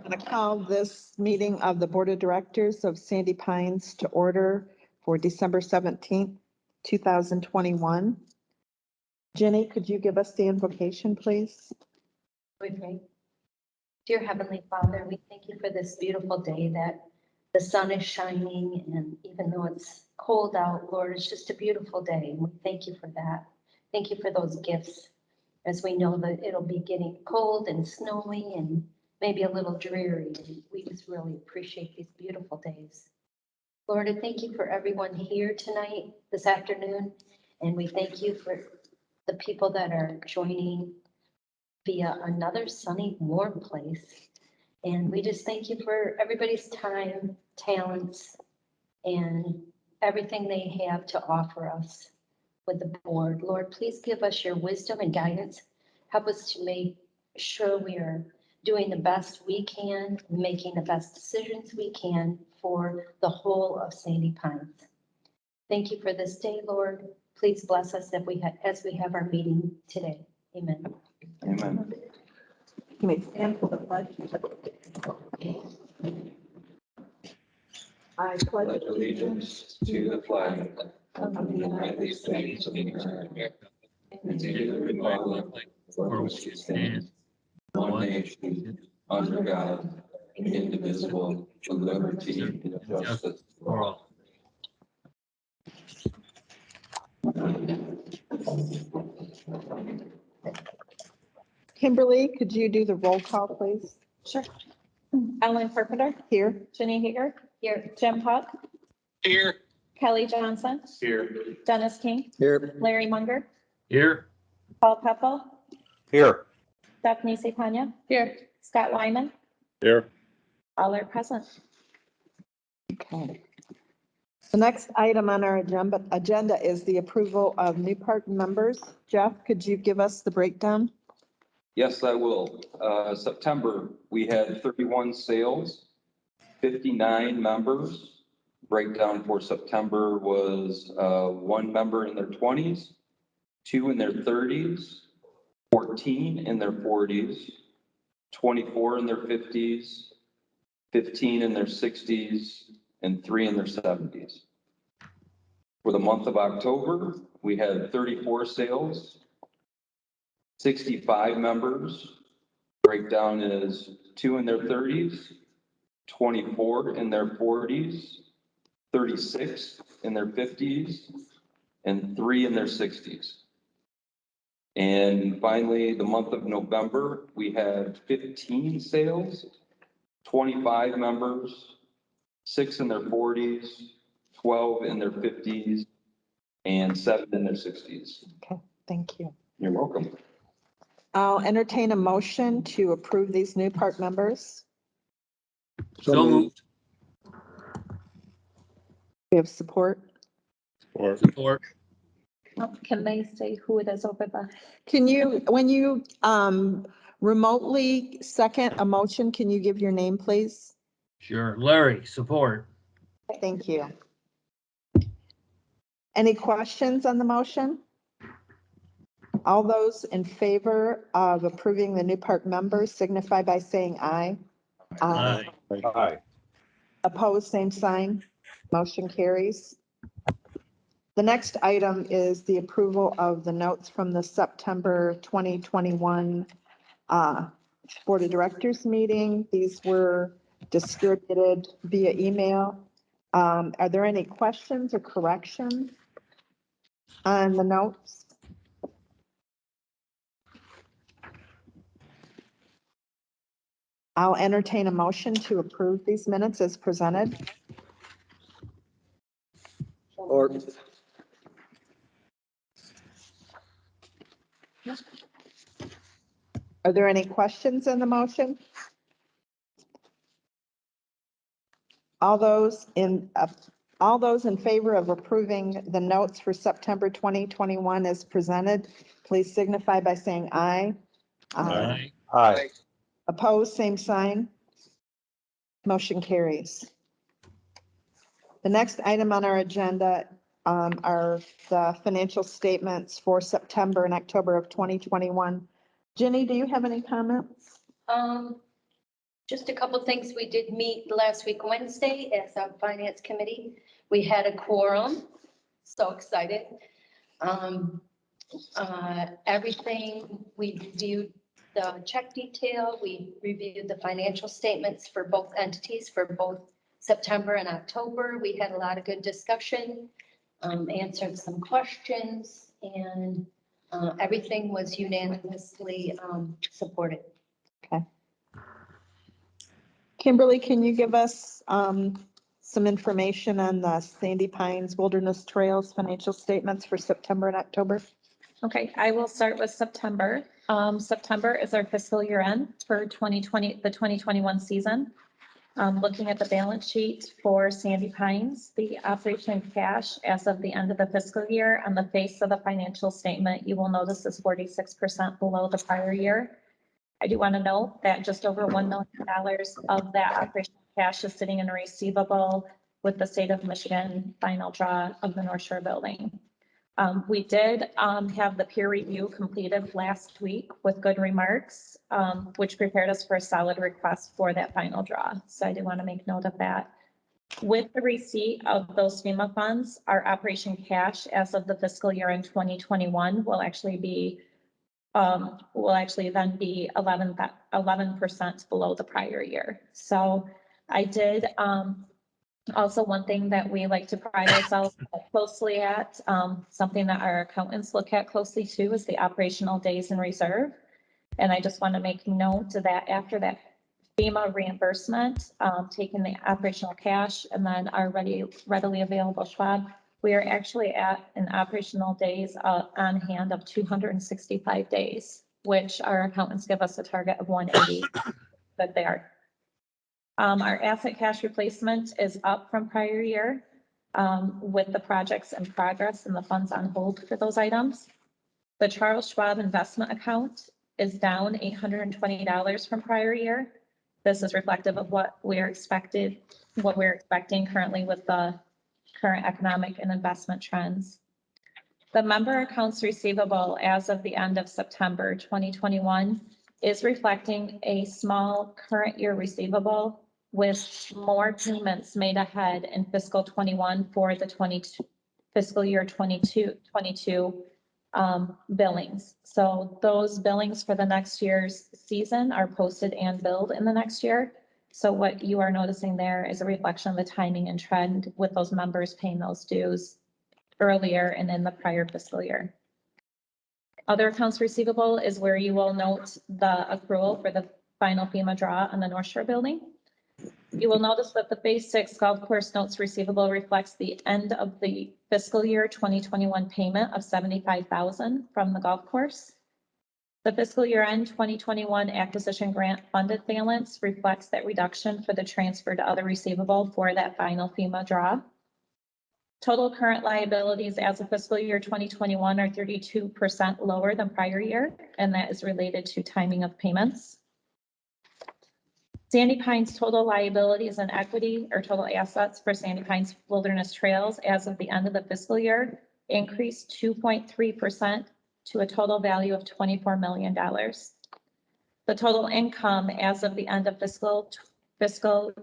I'm going to call this meeting of the Board of Directors of Sandy Pines to order for December 17th, 2021. Jenny, could you give us the invocation, please? We pray. Dear Heavenly Father, we thank you for this beautiful day that the sun is shining, and even though it's cold out, Lord, it's just a beautiful day. And we thank you for that. Thank you for those gifts, as we know that it'll be getting cold and snowy and maybe a little dreary. And we just really appreciate these beautiful days. Lord, I thank you for everyone here tonight, this afternoon, and we thank you for the people that are joining via another sunny, warm place. And we just thank you for everybody's time, talents, and everything they have to offer us with the board. Lord, please give us your wisdom and guidance. Help us to make sure we are doing the best we can, making the best decisions we can for the whole of Sandy Pines. Thank you for this day, Lord. Please bless us as we have our meeting today. Amen. Amen. You may stand for the pledge. I Pledge allegiance to the flag of the United States of America and to the republic for which it stands, one nation, under God, indivisible, with liberty and justice for all. Kimberly, could you do the roll call, please? Sure. Ellen Carpenter, Here. Jenny Hager, Here, Jim Puck, Here. Kelly Johnson, Here. Dennis King, Here. Larry Munger, Here. Paul Pepple, Here. Stephanie Sapanya. Here. Scott Wyman, Here. all are present. Okay. The next item on our agenda is the approval of new park members. Jeff, could you give us the breakdown? Yes, I will. September, we had 31 sales, 59 members. Breakdown for September was one member in their 20s, two in their 30s, 14 in their 40s, 24 in their 50s, 15 in their 60s, and three in their 70s. For the month of October, we had 34 sales, 65 members. Breakdown is two in their 30s, 24 in their 40s, 36 in their 50s, and three in their 60s. And finally, the month of November, we had 15 sales, 25 members, six in their 40s, 12 in their 50s, and seven in their 60s. Okay, thank you. You're welcome. I'll entertain a motion to approve these new park members. So moved. We have support. Support. Can they say who it is over the? Can you, when you remotely second a motion, can you give your name, please? Sure. Larry, support. Thank you. Any questions on the motion? All those in favor of approving the new park members signify by saying aye. Aye. Aye. Opposed, same sign. Motion carries. The next item is the approval of the notes from the September 2021 Board of Directors meeting. These were distributed via email. Are there any questions or corrections on the notes? I'll entertain a motion to approve these minutes as presented. Or. Are there any questions on the motion? All those in favor of approving the notes for September 2021 as presented, please signify by saying aye. Aye. Aye. Opposed, same sign. Motion carries. The next item on our agenda are the financial statements for September and October of 2021. Jenny, do you have any comments? Just a couple things. We did meet last week, Wednesday, as a finance committee. We had a quorum. So excited. Everything, we reviewed the check detail. We reviewed the financial statements for both entities for both September and October. We had a lot of good discussion, answered some questions, and everything was unanimously supported. Okay. Kimberly, can you give us some information on the Sandy Pines Wilderness Trails financial statements for September and October? Okay, I will start with September. September is our fiscal year end for 2020, the 2021 season. Looking at the balance sheet for Sandy Pines, the operation cash as of the end of the fiscal year on the face of the financial statement, you will notice is 46% below the prior year. I do want to note that just over $1 million of that operational cash is sitting in a receivable with the state of Michigan final draw of the North Shore building. We did have the peer review completed last week with good remarks, which prepared us for a solid request for that final draw. So I do want to make note of that. With the receipt of those FEMA funds, our operation cash as of the fiscal year in 2021 will actually then be 11% below the prior year. So I did, also one thing that we like to pride ourselves closely at, something that our accountants look at closely too, is the operational days in reserve. And I just want to make note that after that FEMA reimbursement, taking the operational cash and then our readily available Schwab, we are actually at an operational days on hand of 265 days, which our accountants give us a target of 180, but they are. Our asset cash replacement is up from prior year with the projects in progress and the funds on hold for those items. The Charles Schwab investment account is down $820 from prior year. This is reflective of what we're expecting currently with the current economic and investment trends. The member accounts receivable as of the end of September 2021 is reflecting a small current year receivable with more payments made ahead in fiscal 21 for the fiscal year 22 billings. So those billings for the next year's season are posted and billed in the next year. So what you are noticing there is a reflection of the timing and trend with those members paying those dues earlier and in the prior fiscal year. Other accounts receivable is where you will note the accrual for the final FEMA draw on the North Shore building. You will notice that the Phase 6 golf course notes receivable reflects the end of the fiscal year 2021 payment of $75,000 from the golf course. The fiscal year end 2021 acquisition grant funded balance reflects that reduction for the transfer to other receivable for that final FEMA draw. Total current liabilities as of fiscal year 2021 are 32% lower than prior year, and that is related to timing of payments. Sandy Pines total liabilities and equity or total assets for Sandy Pines Wilderness Trails as of the end of the fiscal year increased 2.3% to a total value of $24 million. The total income as of the end of fiscal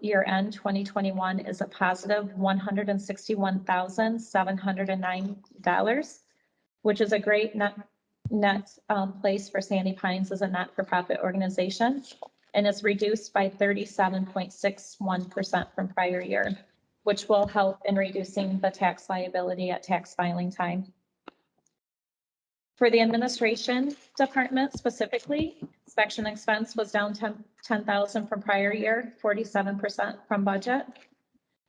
year end 2021 is a positive $161,709, which is a great net place for Sandy Pines as a not-for-profit organization, and is reduced by 37.61% from prior year, which will help in reducing the tax liability at tax filing time. For the administration department specifically, inspection expense was down $10,000 from prior year, 47% from budget.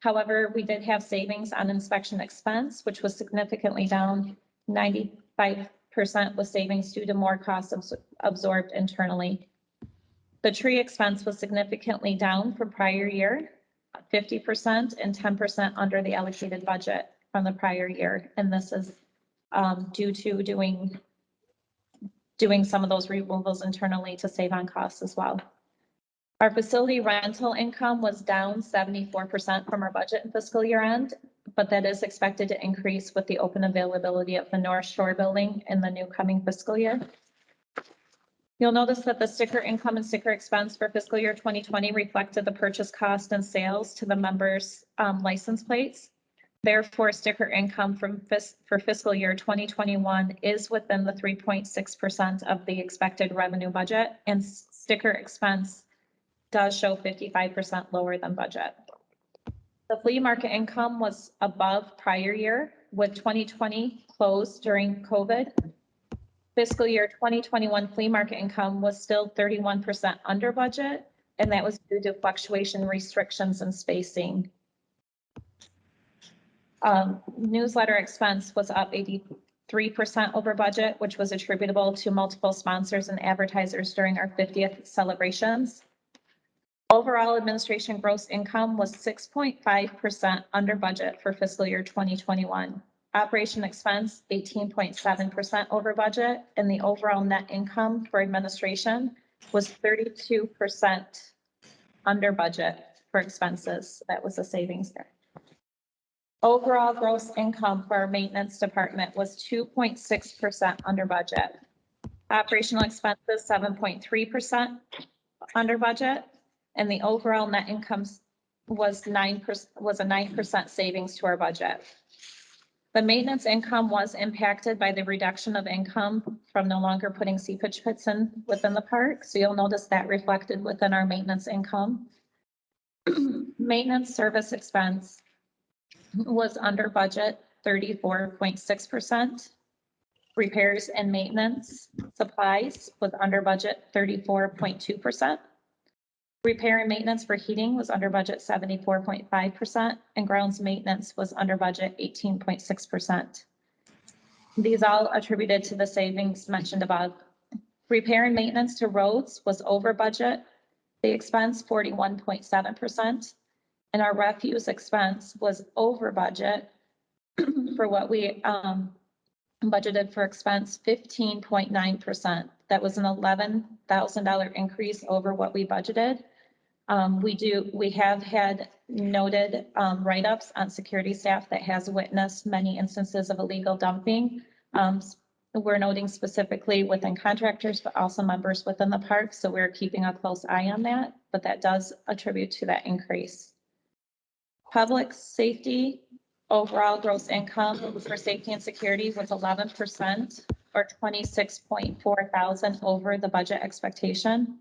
However, we did have savings on inspection expense, which was significantly down 95% with savings due to more costs absorbed internally. The tree expense was significantly down from prior year, 50% and 10% under the allocated budget from the prior year. And this is due to doing some of those removals internally to save on costs as well. Our facility rental income was down 74% from our budget in fiscal year end, but that is expected to increase with the open availability of the North Shore building in the new coming fiscal year. You'll notice that the sticker income and sticker expense for fiscal year 2020 reflected the purchase cost and sales to the members' license plates. Therefore, sticker income for fiscal year 2021 is within the 3.6% of the expected revenue budget, and sticker expense does show 55% lower than budget. The flea market income was above prior year, with 2020 closed during COVID. Fiscal year 2021 flea market income was still 31% under budget, and that was due to fluctuation restrictions and spacing. Newsletter expense was up 83% over budget, which was attributable to multiple sponsors and advertisers during our 50th celebrations. Overall administration gross income was 6.5% under budget for fiscal year 2021. Operation expense, 18.7% over budget, and the overall net income for administration was 32% under budget for expenses. That was a savings there. Overall gross income for our maintenance department was 2.6% under budget. Operational expenses, 7.3% under budget, and the overall net income was a 9% savings to our budget. The maintenance income was impacted by the reduction of income from no longer putting seepage pits in within the park. So you'll notice that reflected within our maintenance income. Maintenance service expense was under budget, 34.6%. Repairs and maintenance supplies was under budget, 34.2%. Repair and maintenance for heating was under budget 74.5%, and grounds maintenance was under budget 18.6%. These all attributed to the savings mentioned above. Repair and maintenance to roads was over budget, the expense 41.7%, and our refuse expense was over budget for what we budgeted for expense, 15.9%. That was an $11,000 increase over what we budgeted. We have had noted write-ups on security staff that has witnessed many instances of illegal dumping. We're noting specifically within contractors, but also members within the park. So we're keeping a close eye on that, but that does attribute to that increase. Public safety, overall gross income for safety and security was 11%, or $26.4 thousand over the budget expectation.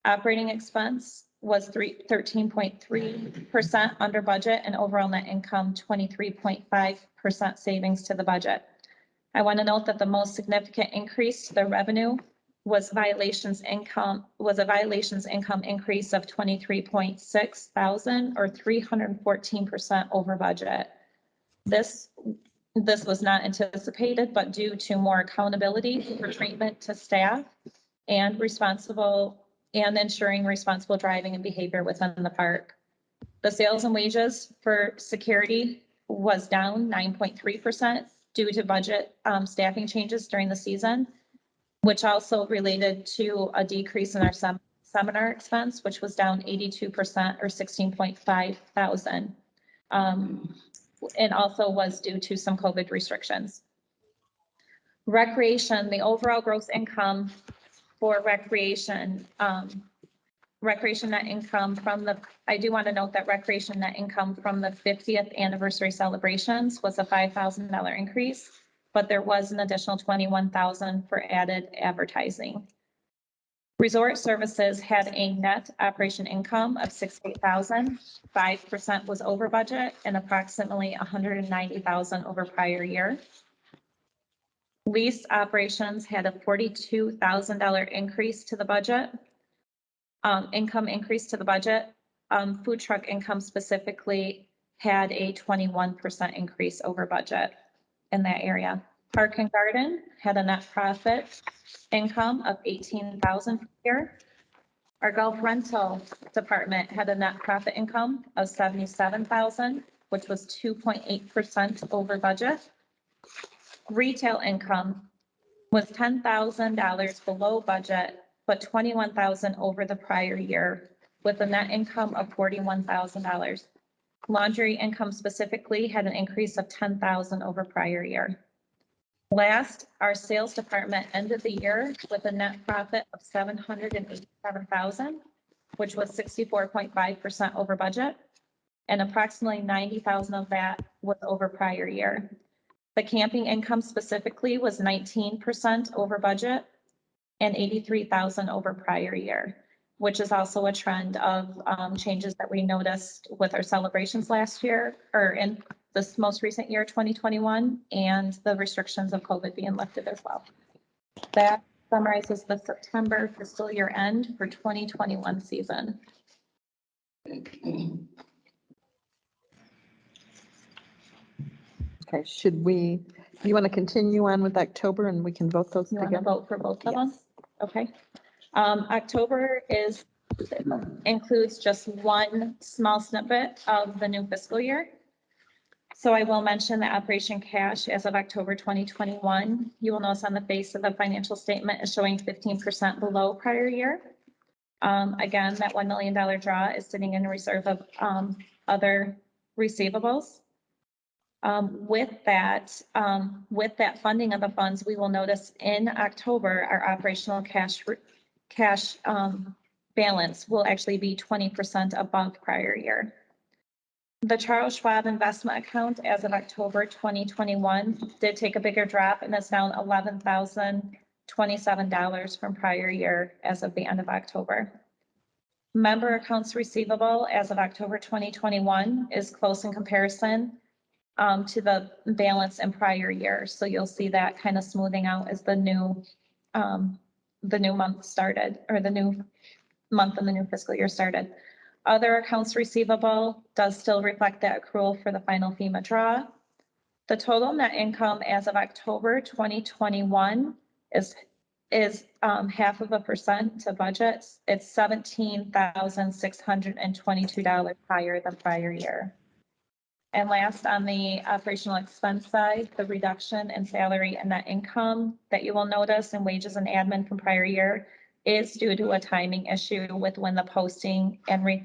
Operating expense was 13.3% under budget, and overall net income 23.5% savings to the budget. I want to note that the most significant increase to the revenue was a violations income increase of 23.6 thousand, or 314% over budget. This was not anticipated, but due to more accountability for treatment to staff and ensuring responsible driving and behavior within the park. The sales and wages for security was down 9.3% due to budget staffing changes during the season, which also related to a decrease in our seminar expense, which was down 82%, or 16.5 thousand. And also was due to some COVID restrictions. Recreation, the overall gross income for recreation, recreation net income I do want to note that recreation net income from the 50th anniversary celebrations was a $5,000 increase, but there was an additional $21,000 for added advertising. Resort services had a net operation income of $68,000. 5% was over budget and approximately $190,000 over prior year. Lease operations had a $42,000 increase to the budget. Income increase to the budget. Food truck income specifically had a 21% increase over budget in that area. Park and Garden had a net profit income of $18,000 per year. Our golf rental department had a net profit income of $77,000, which was 2.8% over budget. Retail income was $10,000 below budget, but $21,000 over the prior year, with a net income of $41,000. Laundry income specifically had an increase of $10,000 over prior year. Last, our sales department ended the year with a net profit of $787,000, which was 64.5% over budget, and approximately 90,000 of that was over prior year. The camping income specifically was 19% over budget and 83,000 over prior year, which is also a trend of changes that we noticed with our celebrations last year, or in this most recent year, 2021, and the restrictions of COVID being lifted as well. That summarizes the September fiscal year end for 2021 season. Okay, do you want to continue on with October and we can vote those You want to together? vote for both of them? Okay. October includes just one small snippet of the new fiscal year. So I will mention that operation cash as of October 2021, you will notice on the face of the financial statement is showing 15% below prior year. Again, that $1 million draw is sitting in a reserve of other receivables. With that funding of the funds, we will notice in October, our operational cash balance will actually be 20% above prior year. The Charles Schwab investment account as of October 2021 did take a bigger drop and is down $11,027 from prior year as of the end of October. Member accounts receivable as of October 2021 is close in comparison to the balance in prior year. So you'll see that kind of smoothing out as the new month started, or the new month in the new fiscal year started. Other accounts receivable does still reflect that accrual for the final FEMA draw. The total net income as of October 2021 is 0.5% to budget. It's $17,622 higher than prior year. And last, on the operational expense side, the reduction in salary and net income that you will notice in wages and admin from prior year is due to a timing issue with when the posting and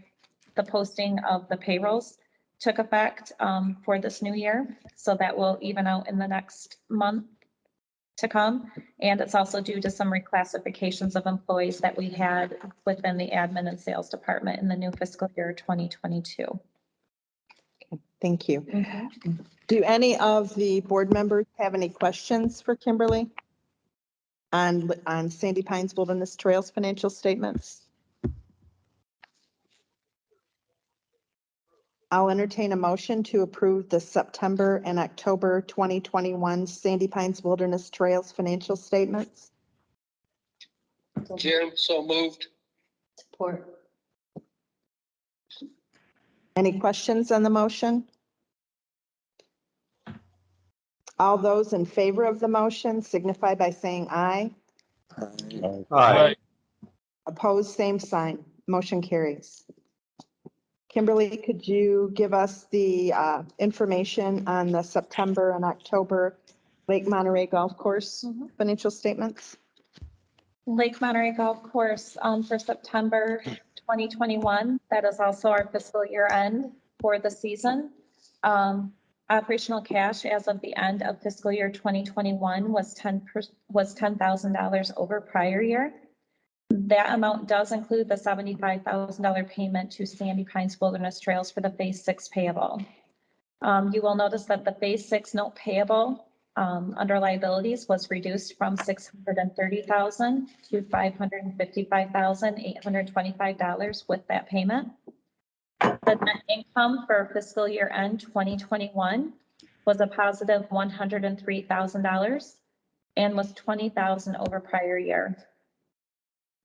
the posting of the payrolls took effect for this new year. So that will even out in the next month to come. And it's also due to some reclassifications of employees that we had within the admin and sales department in the new fiscal year 2022. Thank you. Do any of the board members have any questions for Kimberly on Sandy Pines Wilderness Trails financial statements? I'll entertain a motion to approve the September and October 2021 Sandy Pines Wilderness Trails financial statements. Jim, so moved. Support. Any questions on the motion? All those in favor of the motion signify by saying aye. Aye. Opposed, same sign. Motion carries. Kimberly, could you give us the information on the September and October Lake Monterey Golf Course financial statements? Lake Monterey Golf Course for September 2021. That is also our fiscal year end for the season. Operational cash as of the end of fiscal year 2021 was $10,000 over prior year. That amount does include the $75,000 payment to Sandy Pines Wilderness Trails for the Phase 6 payable. You will notice that the Phase 6 note payable under liabilities was reduced from $630,000 to $555,825 with that payment. The net income for fiscal year end 2021 was a positive $103,000 and was $20,000 over prior year.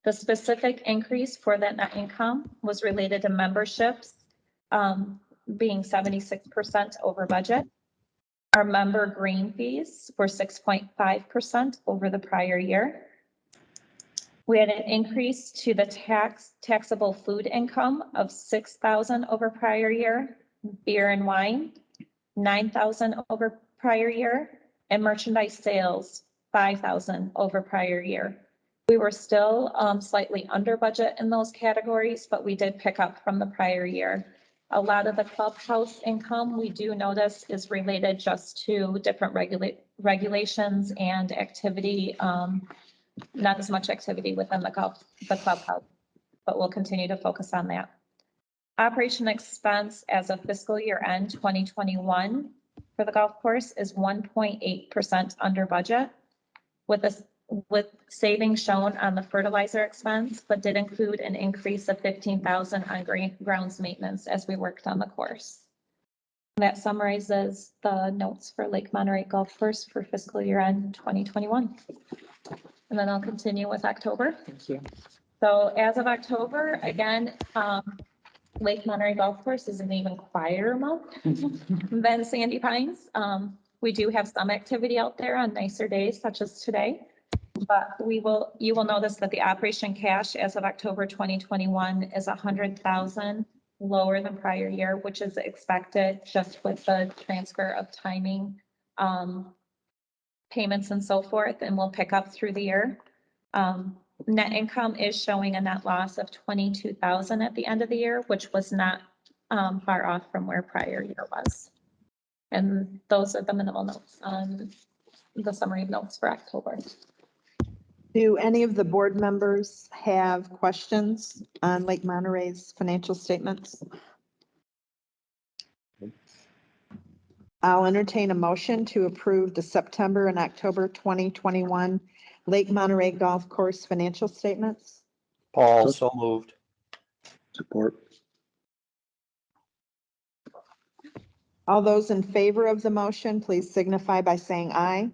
The specific increase for that net income was related to memberships being 76% over budget. Our member green fees were 6.5% over the prior year. We had an increase to the taxable food income of $6,000 over prior year, beer and wine, $9,000 over prior year, and merchandise sales, $5,000 over prior year. We were still slightly under budget in those categories, but we did pick up from the prior year. A lot of the clubhouse income we do notice is related just to different regulations and activity, not as much activity within the clubhouse, but we'll continue to focus on that. Operation expense as of fiscal year end 2021 for the golf course is 1.8% under budget, with savings shown on the fertilizer expense, but did include an increase of 15,000 on grounds maintenance as we worked on the course. That summarizes the notes for Lake Monterey Golf Course for fiscal year end 2021. And then I'll continue with October. Thank you. So as of October, again, Lake Monterey Golf Course is an even quieter month than Sandy Pines. We do have some activity out there on nicer days such as today, but you will notice that the operation cash as of October 2021 is 100,000 lower than prior year, which is expected just with the transfer of timing, payments and so forth, and we'll pick up through the year. Net income is showing a net loss of 22,000 at the end of the year, which was not far off from where prior year was. And those are the minimal notes on the summary of notes for October. Do any of the board members have questions on Lake Monterey's financial statements? I'll entertain a motion to approve the September and October 2021 Lake Monterey Golf Course financial statements. Paul, so moved. Support. All those in favor of the motion, please signify by saying aye.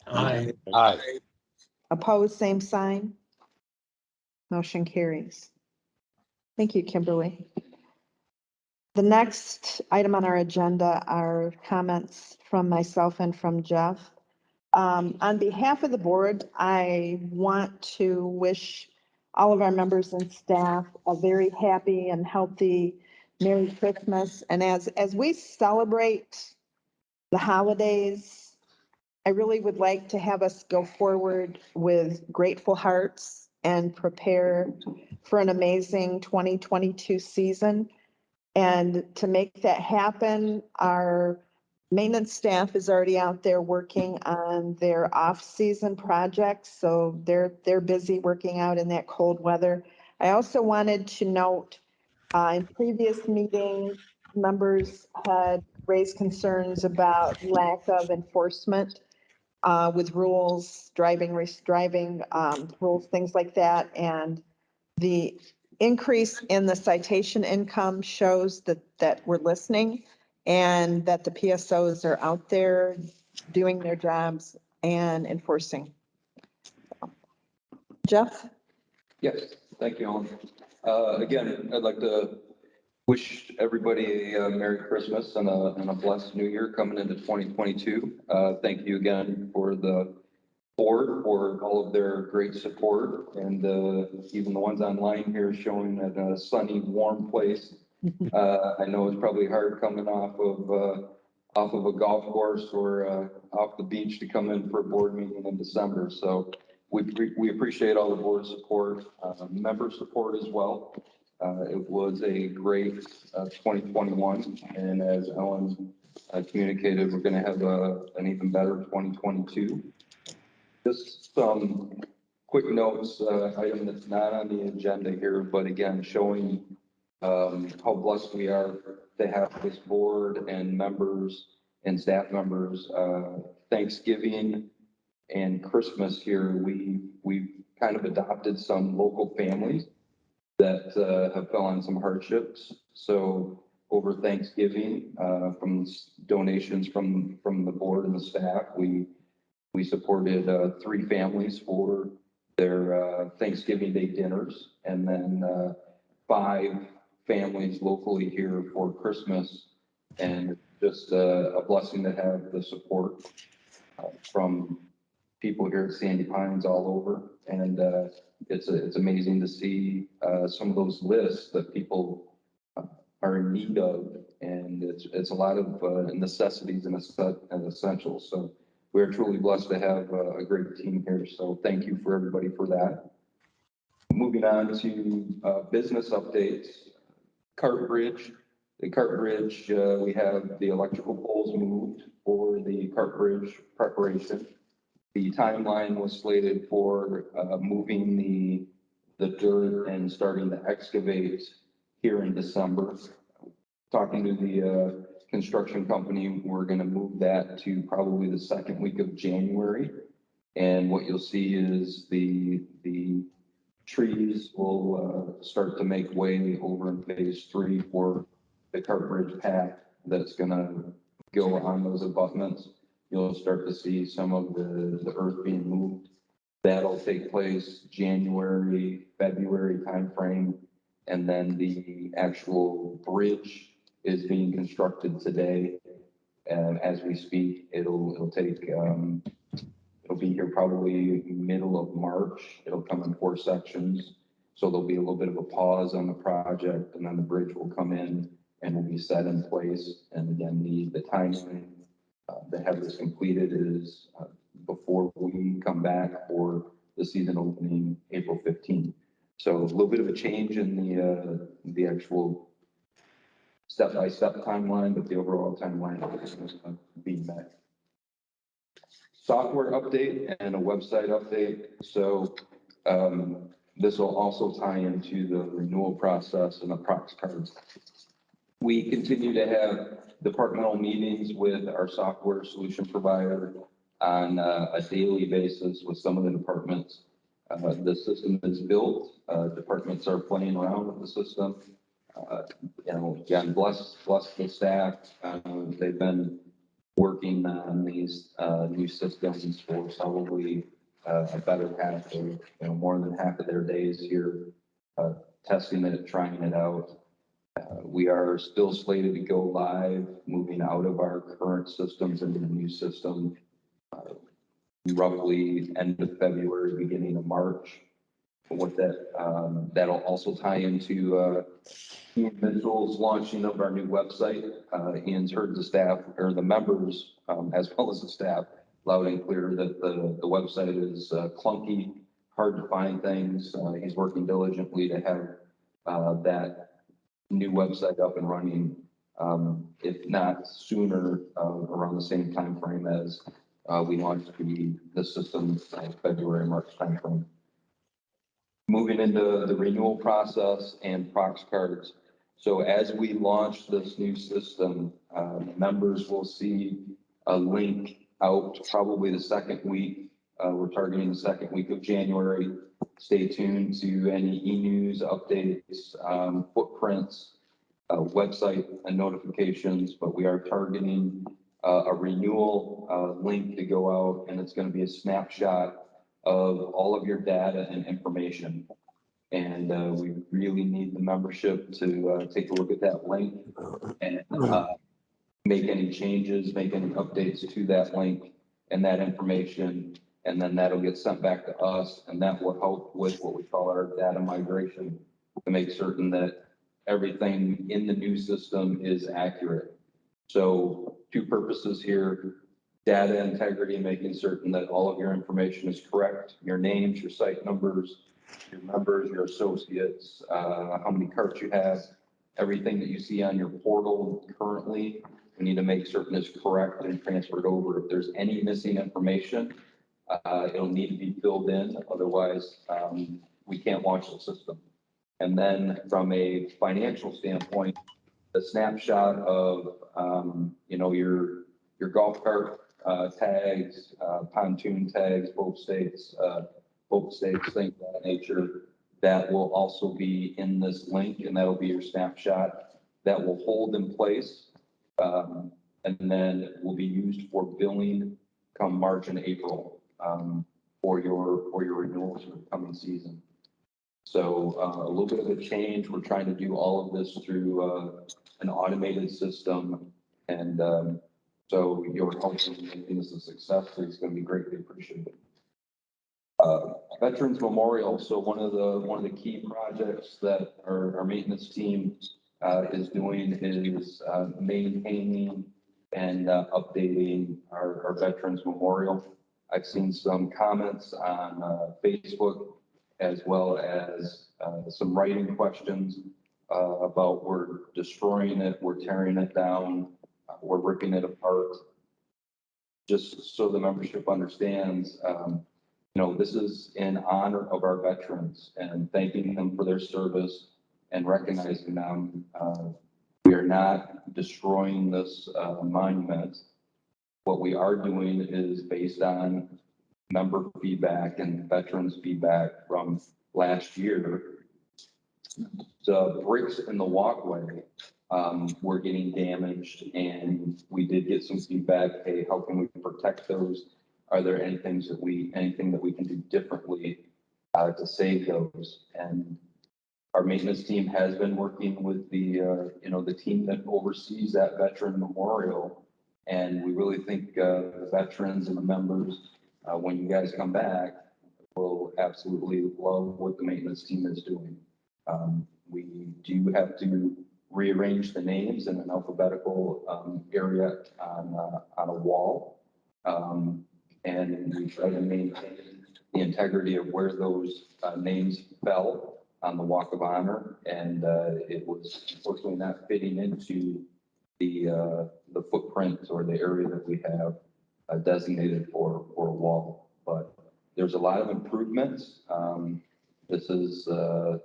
Aye. Aye. Opposed, same sign. Motion carries. Thank you, Kimberly. The next item on our agenda are comments from myself and from Jeff. On behalf of the board, I want to wish all of our members and staff a very happy and healthy Merry Christmas. And as we celebrate the holidays, I really would like to have us go forward with grateful hearts and prepare for an amazing 2022 season. And to make that happen, our maintenance staff is already out there working on their off-season projects. So they're busy working out in that cold weather. I also wanted to note, in previous meetings, members had raised concerns about lack of enforcement with rules, driving rules, things like that. And the increase in the citation income shows that we're listening and that the PSOs are out there doing their jobs and enforcing. Jeff? Yes, thank you, Ellen. Again, I'd like to wish everybody a Merry Christmas and a blessed New Year coming into 2022. Thank you again for the board for all of their great support, and even the ones online here showing that a sunny, warm place. I know it's probably hard coming off of a golf course or off the beach to come in for a board meeting in December. So we appreciate all the board support, member support as well. It was a great 2021, and as Ellen communicated, we're going to have an even better 2022. Just some quick notes, item that's not on the agenda here, but again, showing how blessed we are to have this board and members and staff members. Thanksgiving and Christmas here, we've kind of adopted some local families that have fell on some hardships. So over Thanksgiving, from donations from the board and the staff, we supported 3 families for their Thanksgiving Day dinners, and then 5 families locally here for Christmas. And just a blessing to have the support from people here at Sandy Pines all over. And it's amazing to see some of those lists that people are in need of, and it's a lot of necessities and essentials. So we're truly blessed to have a great team here. So thank you for everybody for that. Moving on to business updates. Cart Bridge The Cart Bridge, we have the electrical poles moved for the Cart Bridge preparation. The timeline was slated for moving the dirt and starting to excavate here in December. Talking to the construction company, we're going to move that to probably the second week of January. And what you'll see is the trees will start to make way over in phase 3 for the Cart Bridge path that's going to go on those abutments. You'll start to see some of the earth being moved. That'll take place January, February timeframe. And then the actual bridge is being constructed today. And as we speak, it'll take, it'll be here probably middle of March. It'll come in 4 sections. So there'll be a little bit of a pause on the project, and then the bridge will come in and will be set in place. And again, the timeline to have this completed is before we come back for the season opening April 15th. So a little bit of a change in the actual step-by-step timeline, but the overall timeline is being met. Software update and a website update. So this will also tie into the renewal process and the prox cards. We continue to have departmental meetings with our software solution provider on a daily basis with some of the departments. The system is built. Departments are playing around with the system. Again, bless the staff. They've been working on these new systems for probably a better half of, more than half of their days here, testing it, trying it out. We are still slated to go live, moving out of our current systems into the new system, roughly end of February, beginning of March. What that'll also tie into Ian Mitchell's launching of our new website. Ian's heard the staff or the members, as well as the staff, loud and clear that the website is clunky, hard to find things. He's working diligently to have that new website up and running, if not sooner, around the same time frame as we launched the system, February, March timeframe. Moving into the renewal process and prox cards. So as we launch this new system, members will see a link out probably the second week. We're targeting the second week of January. Stay tuned to any e-news updates, footprints, website and notifications, but we are targeting a renewal link to go out, and it's going to be a snapshot of all of your data and information. And we really need the membership to take a look at that link and make any changes, make any updates to that link and that information. And then that'll get sent back to us, and that will help with what we call our data migration to make certain that everything in the new system is accurate. So 2 purposes here: data integrity, making certain that all of your information is correct, your names, your site numbers, your members, your associates, how many carts you have, everything that you see on your portal currently, we need to make certain is correct and transferred over. If there's any missing information, it'll need to be filled in. Otherwise, we can't launch the system. And then from a financial standpoint, the snapshot of, your golf cart tags, pontoon tags, boat stakes, things of that nature, that will also be in this link, and that'll be your snapshot that will hold in place. And then will be used for billing come March and April, for your renewals for the coming season. So a little bit of a change. We're trying to do all of this through an automated system, and so your help in making this a success is going to be greatly appreciated. Veterans Memorial. So one of the key projects that our maintenance team is doing is maintaining and updating our Veterans Memorial. I've seen some comments on Facebook, as well as some writing questions about we're destroying it, we're tearing it down, we're ripping it apart. Just so the membership understands, this is in honor of our veterans and thanking them for their service and recognizing them. We are not destroying this monument. What we are doing is based on member feedback and veterans feedback from last year. The bricks in the walkway were getting damaged, and we did get some feedback. Hey, how can we protect those? Are there anything that we can do differently to save those? And our maintenance team has been working with the team that oversees that veteran memorial. And we really think the veterans and the members, when you guys come back, will absolutely love what the maintenance team is doing. We do have to rearrange the names in an alphabetical area on a wall. And we try to maintain the integrity of where those names fell on the Walk of Honor. And it was unfortunately not fitting into the footprint or the area that we have designated for a wall. But there's a lot of improvements. This is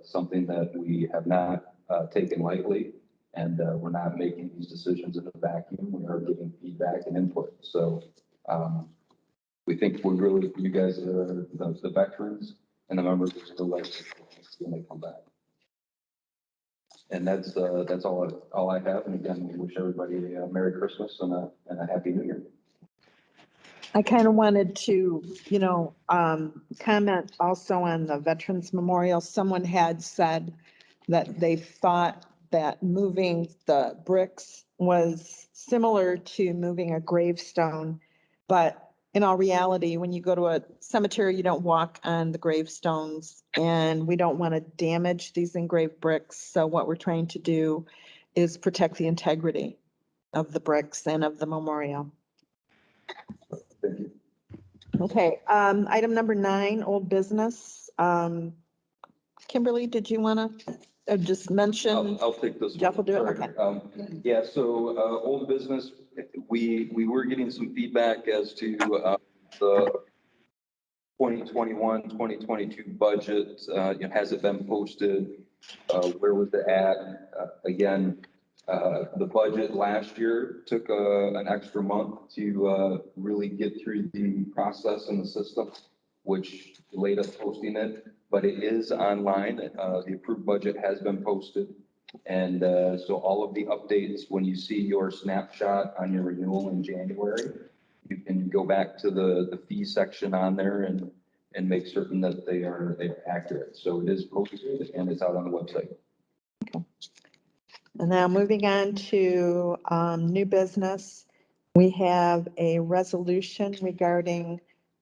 something that we have not taken lightly, and we're not making these decisions in a vacuum. We are getting feedback and input. So we think you guys are the veterans and the members of the legislature when they come back. And that's all I have. And again, we wish everybody a Merry Christmas and a Happy New Year. I kind of wanted to, comment also on the Veterans Memorial. Someone had said that they thought that moving the bricks was similar to moving a gravestone. But in all reality, when you go to a cemetery, you don't walk on the gravestones, and we don't want to damage these engraved bricks. So what we're trying to do is protect the integrity of the bricks and of the memorial. Thank you. Okay, item number 9, old business. Kimberly, did you want to just mention? I'll take this. Jeff will do it? Sorry. Okay. Yeah, so old business, we were getting some feedback as to the 2021, 2022 budget. Has it been posted? Where was it at? Again, the budget last year took an extra month to really get through the process and the system, which delayed us posting it, but it is online. The approved budget has been posted. And so all of the updates, when you see your snapshot on your renewal in January, you can go back to the fee section on there and make certain that they're accurate. So it is posted and it's out on the website. And now moving on to new business, we have a resolution regarding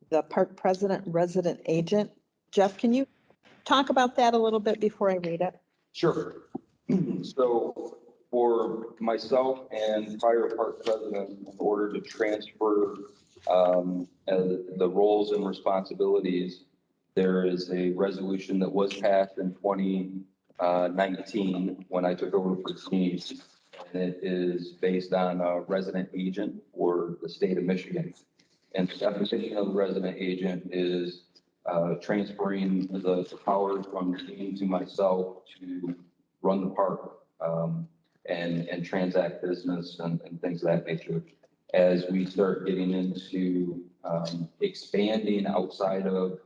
the park president resident agent. Jeff, can you talk about that a little bit before I read it? Sure. So for myself and prior park president, in order to transfer the roles and responsibilities, there is a resolution that was passed in 2019 when I took over for Steve. And it is based on a resident agent for the state of Michigan. And the definition of a resident agent is transferring the power from Dean to myself to run the park and transact business and things of that nature. As we start getting into expanding outside of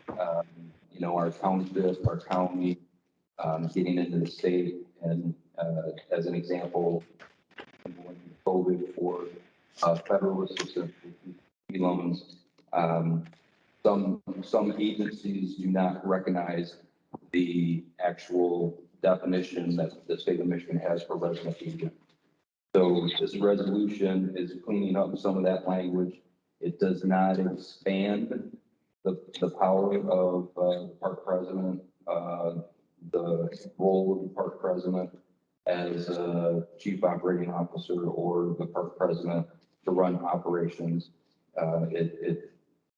our township, our county, getting into the state, and as an example, COVID for federal assistance loans. Some agencies do not recognize the actual definition that the state of Michigan has for resident agent. So this resolution is cleaning up some of that language. It does not expand the power of the park president, the role of the park president as a chief operating officer or the park president to run operations. It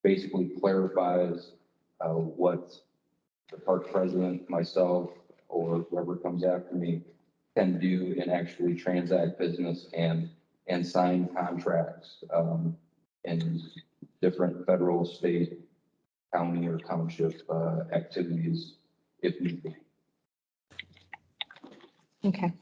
basically clarifies what the park president, myself, or whoever comes after me can do and actually transact business and sign contracts, in different federal, state, county, or township, activities if need be. Okay.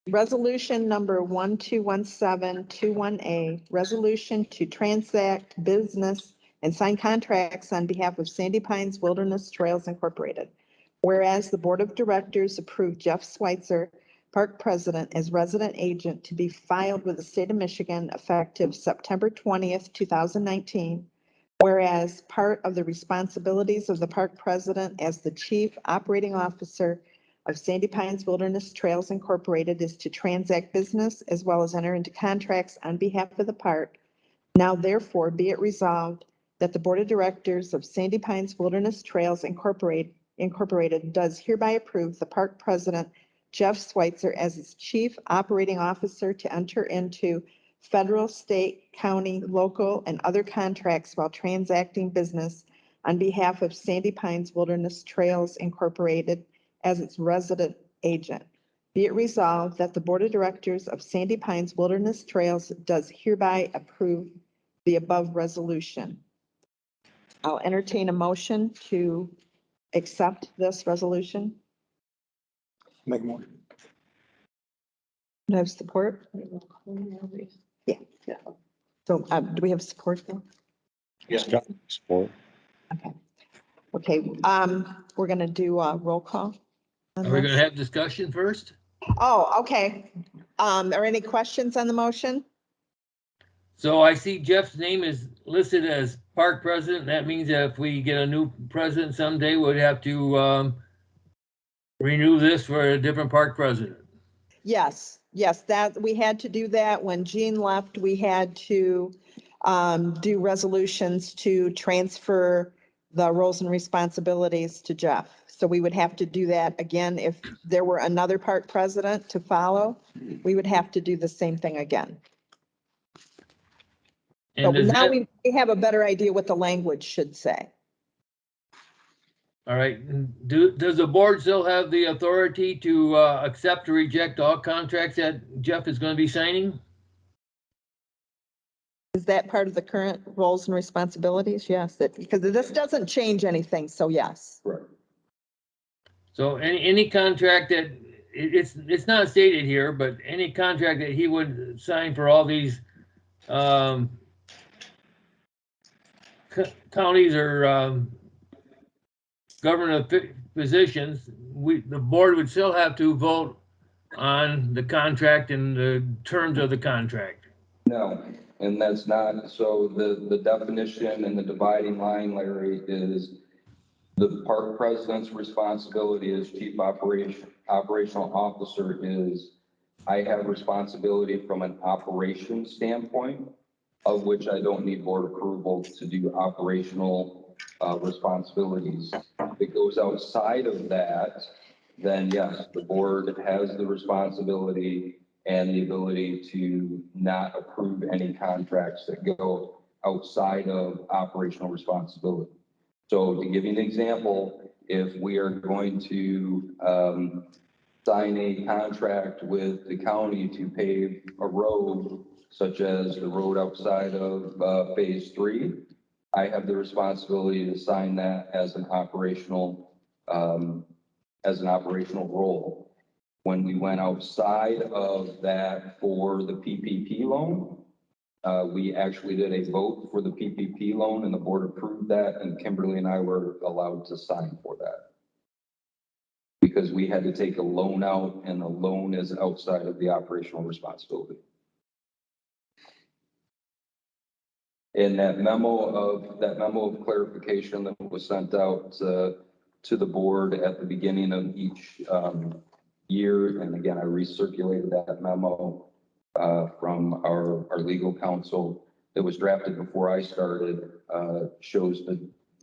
Resolution number 121721A, resolution to transact business and sign contracts on behalf of Sandy Pines Wilderness Trails Incorporated. Whereas the Board of Directors approved Jeff Schweitzer, Park President, as resident agent to be filed with the state of Michigan effective September 20th, 2019. Whereas part of the responsibilities of the Park President as the Chief Operating Officer of Sandy Pines Wilderness Trails Incorporated is to transact business as well as enter into contracts on behalf of the park. Now therefore be it resolved that the Board of Directors of Sandy Pines Wilderness Trails Incorporated does hereby approve the Park President, Jeff Schweitzer, as its Chief Operating Officer to enter into federal, state, county, local, and other contracts while transacting business on behalf of Sandy Pines Wilderness Trails Incorporated as its resident agent. Be it resolved that the Board of Directors of Sandy Pines Wilderness Trails does hereby approve the above resolution. I'll entertain a motion to accept this resolution. Make a motion. Do I have support? Yeah. So do we have support though? Scott, support. Okay, we're gonna do a roll call. on Are we this. gonna have discussion first? Oh, okay. Are any questions on the motion? So I see Jeff's name is listed as park president. That means that if we get a new president someday, we'd have to renew this for a different park president. Yes, that, we had to do that. When Jean left, we had to do resolutions to transfer the roles and responsibilities to Jeff. So we would have to do that again. If there were another park president to follow, we would have to do the same thing again. And But does now that, we have a better idea what the language should say. all right, does the board still have the authority to accept or reject all contracts that Jeff is gonna be signing? Is that part of the current roles and responsibilities? Yes, because this doesn't change anything, so yes. Correct. So any contract that, it's not stated here, but any contract that he would sign for all these counties or government positions, the board would still have to vote on the contract and the terms of the contract. No, and that's not, so the definition and the dividing line, Larry, is the park president's responsibility as chief operational officer is, I have responsibility from an operations standpoint, of which I don't need board approval to do operational responsibilities. If it goes outside of that, then yes, the board has the responsibility and the ability to not approve any contracts that go outside of operational responsibility. So to give you an example, if we are going to sign a contract with the county to pave a road, such as the road outside of phase 3, I have the responsibility to sign that as an operational role. When we went outside of that for the PPP loan, we actually did a vote for the PPP loan and the board approved that, and Kimberly and I were allowed to sign for that. Because we had to take a loan out and the loan is outside of the operational responsibility. And that memo of clarification that was sent out to the board at the beginning of each year, and again, I recirculated that memo from our legal counsel that was drafted before I started, shows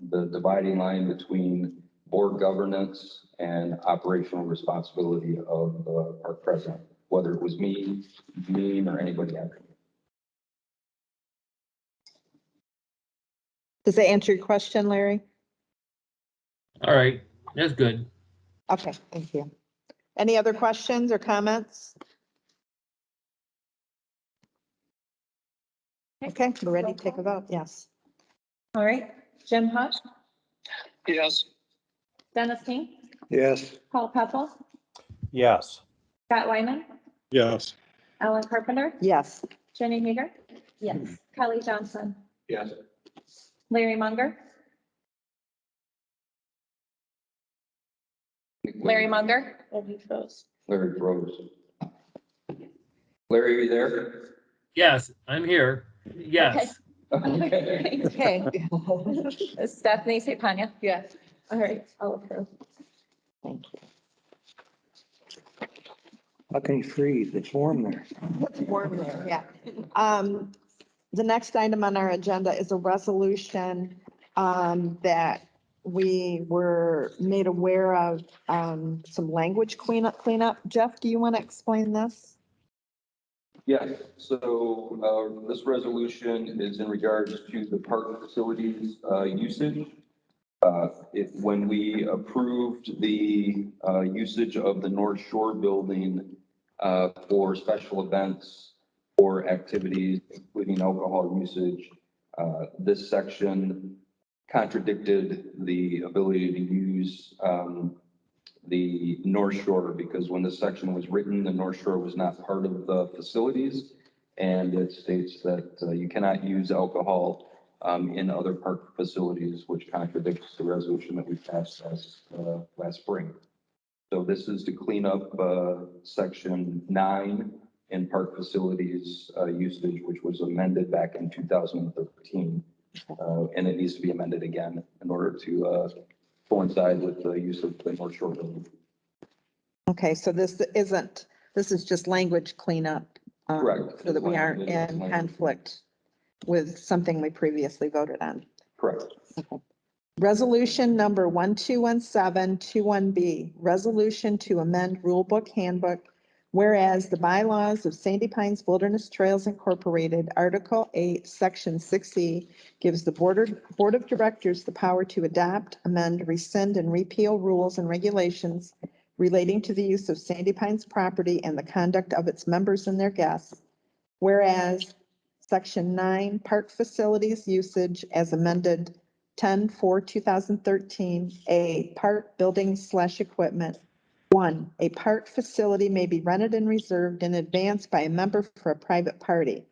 the dividing line between board governance and operational responsibility of the park president, whether it was me, or anybody else. Does that answer your question, Larry? All right, that's good. Okay, thank you. Any other questions or comments? Okay, we're ready to take a vote. Yes. All right, Jim Hush, Yes. Dennis King, Yes. Paul Pepple, Yes. Scott Wyman, Yes. Ellen Carpenter, Yes. Jenny Hager, Yes. Kelly Johnson, Yes. Larry Munger, Larry Munger. Oh, he froze. Larry froze. Larry, are you there? Yes, I'm here. Yes. Okay. Okay. Stephanie Sapanya. Yes. All right, I'll approve. Thank you. How can you freeze? It's warm there. It's warm there, yeah. The next item on our agenda is a resolution that we were made aware of, some language cleanup. Jeff, do you want to explain this? Yes, so this resolution is in regards to the park facilities usage. When we approved the usage of the North Shore building for special events or activities, including alcohol usage, this section contradicted the ability to use the North Shore, because when this section was written, the North Shore was not part of the facilities. And it states that you cannot use alcohol in other park facilities, which contradicts the resolution that we passed last spring. So this is to clean up section 9 in park facilities usage, which was amended back in 2013. And it needs to be amended again in order to coincide with the use of the North Shore building. Okay, so this is just language cleanup. Correct. So that we aren't in conflict with something we previously voted on. Correct. Resolution number 121721B, resolution to amend Rule Book Handbook, whereas the bylaws of Sandy Pines Wilderness Trails Incorporated, Article 8, Section 6E, gives the Board of Directors the power to adopt, amend, rescind, and repeal rules and regulations relating to the use of Sandy Pines property and the conduct of its members and their guests. Whereas Section 9, Park Facilities Usage as amended 10/4/2013, A, park buildings/equipment. 1, a park facility may be rented and reserved in advance by a member for a private party.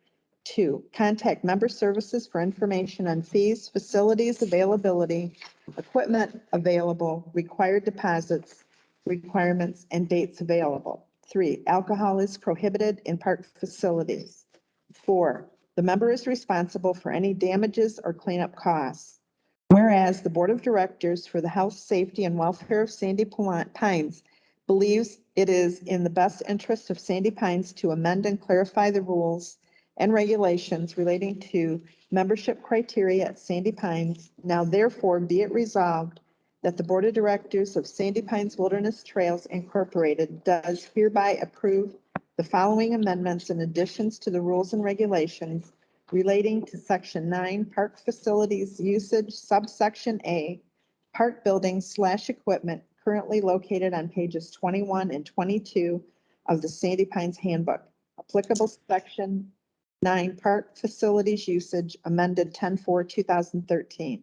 2, contact member services for information on fees, facilities availability, equipment available, required deposits, requirements, and dates available. 3, alcohol is prohibited in park facilities. 4, the member is responsible for any damages or cleanup costs. Whereas the Board of Directors for the Health, Safety, and Welfare of Sandy Pines believes it is in the best interest of Sandy Pines to amend and clarify the rules and regulations relating to membership criteria at Sandy Pines. Now therefore be it resolved that the Board of Directors of Sandy Pines Wilderness Trails Incorporated does hereby approve the following amendments and additions to the rules and regulations relating to Section 9, Park Facilities Usage, subsection A, park buildings/equipment currently located on pages 21 and 22 of the Sandy Pines Handbook. Applicable Section 9, Park Facilities Usage, amended 10/4/2013.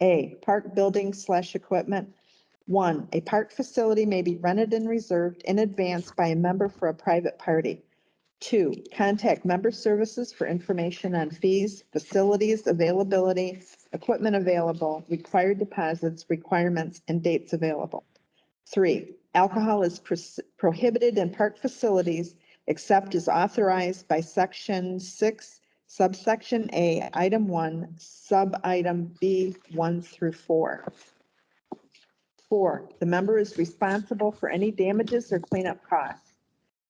A, park buildings/equipment. 1, a park facility may be rented and reserved in advance by a member for a private party. 2, contact member services for information on fees, facilities availability, equipment available, required deposits, requirements, and dates available. 3, alcohol is prohibited in park facilities except as authorized by Section 6, subsection A, item 1, sub-item B, 1 through 4. 4, the member is responsible for any damages or cleanup costs.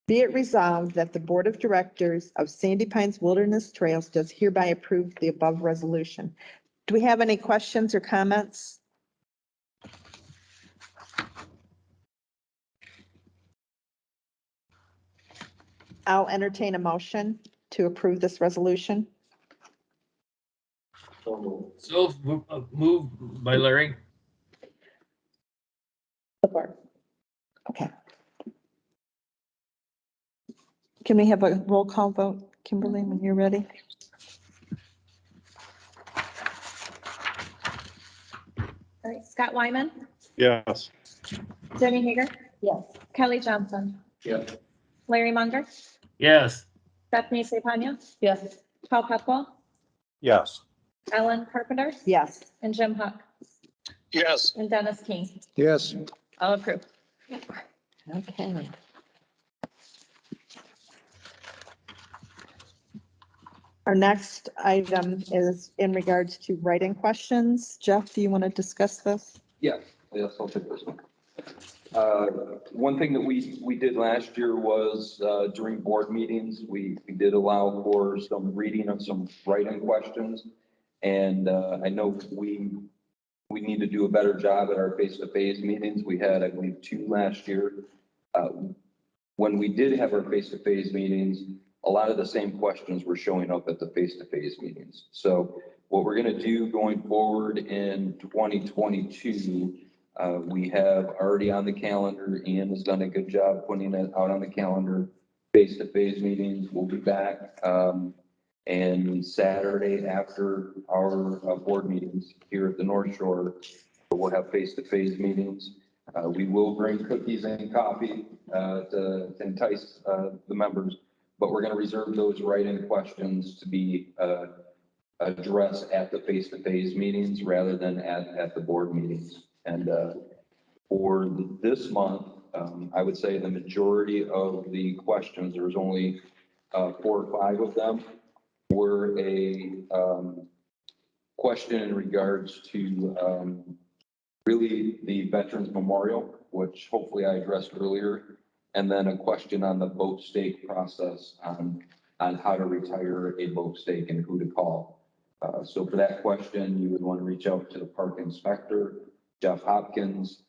Be it resolved that the Board of Directors of Sandy Pines Wilderness Trails does hereby approve the above resolution. Do we have any questions or comments? I'll entertain a motion to approve this resolution. So moved by Larry. Support. Okay. Can we have a roll call vote, Kimberly, when you're ready? All right, Scott Wyman, Yes. Jenny Hager, Yes. Kelly Johnson, Yeah. Larry Munger, Yes. Stephanie Sapanya, Yes. Paul Pepwell, Yes. Ellen Carpenter, Yes. and Jim Huck, Yes. and Dennis King. Yes. All approved. Okay. Our next item is in regards to writing questions. Jeff, do you want to discuss this? Yes, I'll take this one. One thing that we did last year was, during board meetings, we did allow for some reading of some write-in questions. And, I know we need to do a better job at our face-to-face meetings. We had, I believe, 2 last year. When we did have our face-to-face meetings, a lot of the same questions were showing up at the face-to-face meetings. So what we're going to do going forward in 2022, we have already on the calendar, Ian has done a good job putting it out on the calendar, face-to-face meetings. We'll be back, and Saturday after our board meetings here at the North Shore, we'll have face-to-face meetings. We will bring cookies and coffee to entice the members, but we're going to reserve those write-in questions to be addressed at the face-to-face meetings rather than at the board meetings. And for this month, I would say the majority of the questions, there was only 4 or 5 of them, were a question in regards to really the Veterans Memorial, which hopefully I addressed earlier, and then a question on the boat stake process on how to retire a boat stake and who to call. So for that question, you would want to reach out to the park inspector, Jeff Hopkins.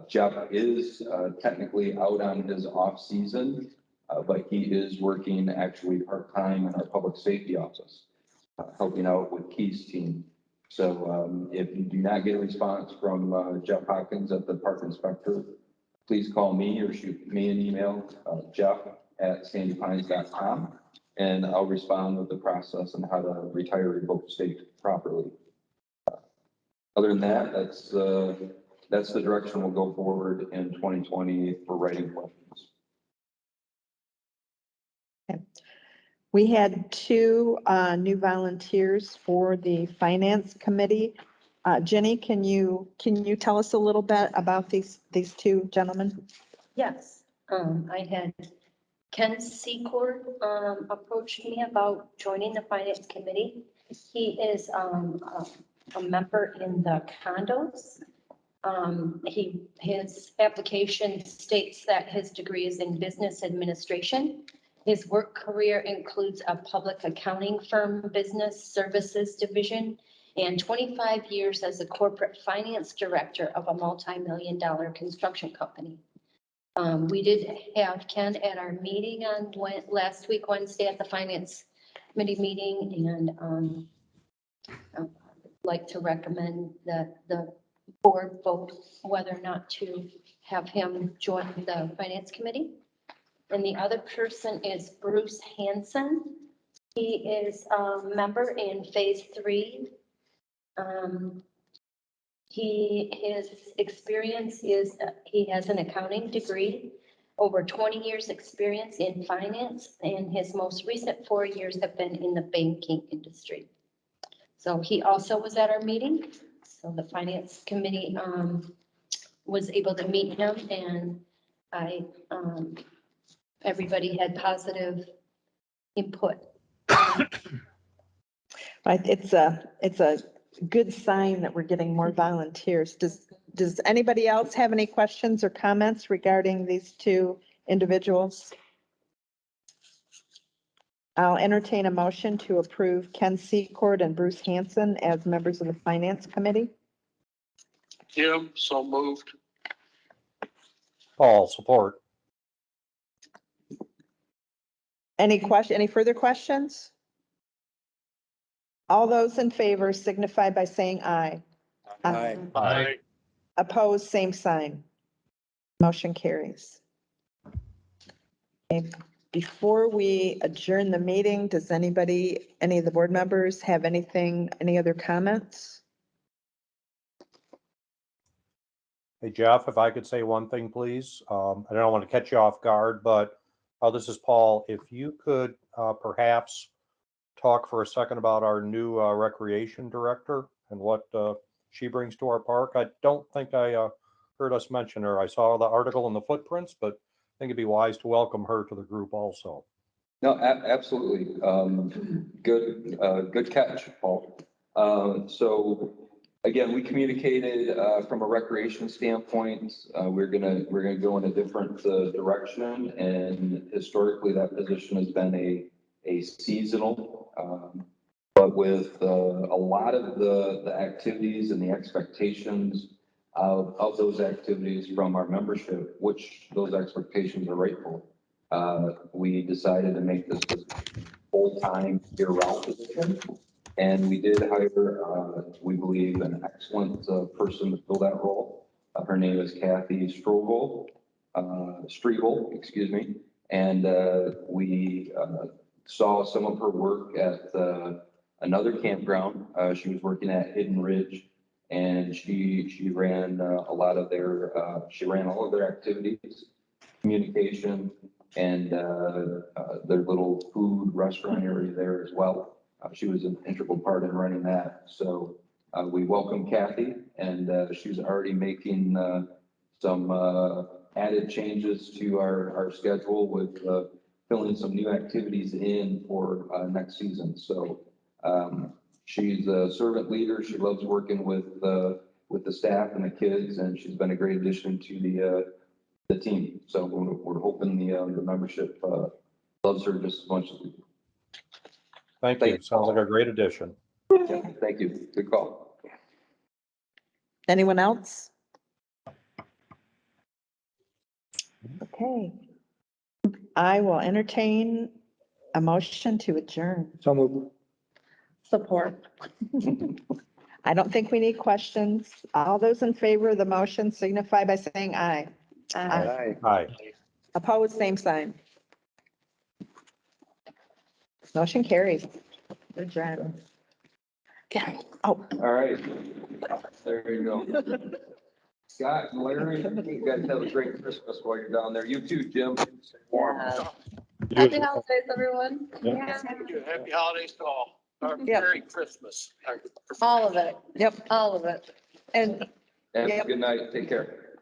Jeff is technically out on his off season, but he is working actually part-time in our public safety office, helping out with Key's team. So if you do not get a response from Jeff Hopkins at the park inspector, please call me or shoot me an email, jeff@sandypines.com, and I'll respond with the process and how to retire a boat stake properly. Other than that, that's the direction we'll go forward in 2020 for writing questions. We had 2 new volunteers for the Finance Committee. Jenny, can you tell us a little bit about these 2 gentlemen? Yes, I had Ken Secord, approach me about joining the finance committee. He is, a member in the condos. His application states that his degree is in business administration. His work career includes a public accounting firm, business services division, and 25 years as a corporate finance director of a multi-million-dollar construction company. We did have Ken at our meeting on last week, Wednesday, at the finance committee meeting, and I'd like to recommend that the board vote whether or not to have him join the finance committee. And the other person is Bruce Hansen. He is a member in phase 3. His experience is, he has an accounting degree, over 20 years experience in finance, and his most recent 4 years have been in the banking industry. So he also was at our meeting. So the finance committee was able to meet him, and everybody had positive input. It's a good sign that we're getting more volunteers. Does anybody else have any questions or comments regarding these 2 individuals? I'll entertain a motion to approve Ken Secord and Bruce Hansen as members of the Finance Committee. Jim, so moved. Paul, support. Any further questions? All those in favor signify by saying aye. Aye. Aye. Opposed, same sign. Motion carries. Okay. Before we adjourn the meeting, does anybody, any of the board members have anything, any other comments? Hey, Jeff, if I could say one thing, please. I don't want to catch you off guard, but this is Paul. If you could perhaps talk for a second about our new recreation director and what she brings to our park. I don't think I heard us mention her. I saw the article in the footprints, but I think it'd be wise to welcome her to the group also. No, absolutely. Good catch, Paul. So again, we communicated from a recreation standpoint, we're gonna go in a different direction, and historically that position has been a seasonal, but with a lot of the activities and the expectations of those activities from our membership, which those expectations are rightful. We decided to make this full-time year-round position. And we did hire, we believe, an excellent person to fill that role. Her name is Kathy Striebel, excuse me. And we saw some of her work at another campground. She was working at Hidden Ridge, and she ran a lot of their, she ran all of their activities, communication, and their little food restaurant area there as well. She was an integral part in running that. So we welcome Kathy, and she's already making some added changes to our schedule with filling some new activities in for next season. So she's a servant leader. She loves working with the staff and the kids, and she's been a great addition to the team. So we're hoping the membership loves her just as much as we do. Thank you. Sounds like a great addition. Yeah, thank you. Good call. Anyone else? Okay. I will entertain a motion to adjourn. So move. Support. I don't think we need questions. All those in favor of the motion signify by saying aye. Aye. Opposed, same sign. Motion carries. Adjourn. Yeah. Oh, All right. There you go. Scott and Larry, you guys have a great Christmas while you're down there. You too, Jim. Happy holidays, everyone. Happy holidays to all. Yep. Merry Christmas. All of it, yep. all of it. And Have a Yep. good night. Take care.